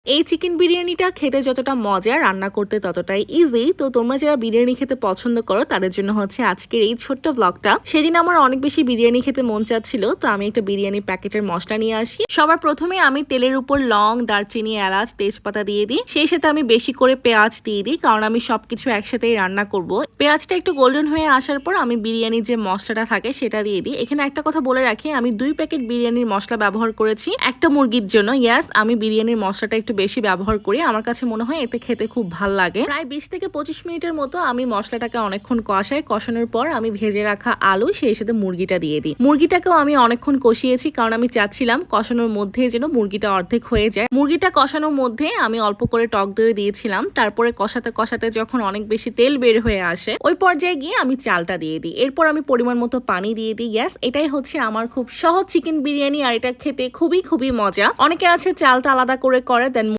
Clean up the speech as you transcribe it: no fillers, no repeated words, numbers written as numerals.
এই চিকেন বিরিয়ানিটা খেতে যতটা মজা, রান্না করতে ততটাই ইজি। তো তোমরা যারা বিরিয়ানি খেতে পছন্দ করো তাদের জন্য হচ্ছে আজকের এই ছোট্ট ব্লগটা। সেদিন আমার অনেক বেশি বিরিয়ানি খেতে মন চাচ্ছিল, তো আমি একটা বিরিয়ানি প্যাকেটের মশলা নিয়ে আসি। সবার প্রথমে আমি তেলের উপর লং, দারচিনি, এলাচ, তেজপাতা দিয়ে দিই। সেই সাথে আমি বেশি করে পেঁয়াজ দিয়ে দিই, কারণ আমি সবকিছু একসাথেই রান্না করব। পেঁয়াজটা একটু গোল্ডেন হয়ে আসার পর আমি বিরিয়ানির যে মশলাটা থাকে সেটা দিয়ে দিই। এখানে একটা কথা বলে রাখি, আমি 2 প্যাকেট বিরিয়ানির মশলা ব্যবহার করেছি একটা মুরগির জন্য। ইয়াস, আমি বিরিয়ানির মশলাটা একটু বেশি ব্যবহার করি, আমার কাছে মনে হয় এতে খেতে খুব ভাল লাগে। প্রায় 20 থেকে 25 মিনিটের মতো আমি মশলাটাকে অনেকক্ষণ কষানোর পর আমি ভেজে রাখা আলু সেই সাথে মুরগিটা দিয়ে দিই। মুরগিটাকেও আমি অনেকক্ষণ কষিয়েছি, কারণ আমি চাচ্ছিলাম কষানোর মধ্যে যেন মুরগিটা অর্ধেক হয়ে যায়। মুরগিটা কষানোর মধ্যে আমি অল্প করে টক দই দিয়েছিলাম। তারপরে কষাতে কষাতে যখন অনেক বেশি তেল বের হয়ে আসে, ওই পর্যায়ে গিয়ে আমি চালটা দিয়ে দিই। এরপর আমি পরিমাণ মতো পানি দিয়ে দিই। গ্যাস, এটাই হচ্ছে আমার খুব সহজ চিকেন বিরিয়ানি, আর এটা খেতে খুবই খুবই মজা। অনেকে আছে চালটা আলাদা করে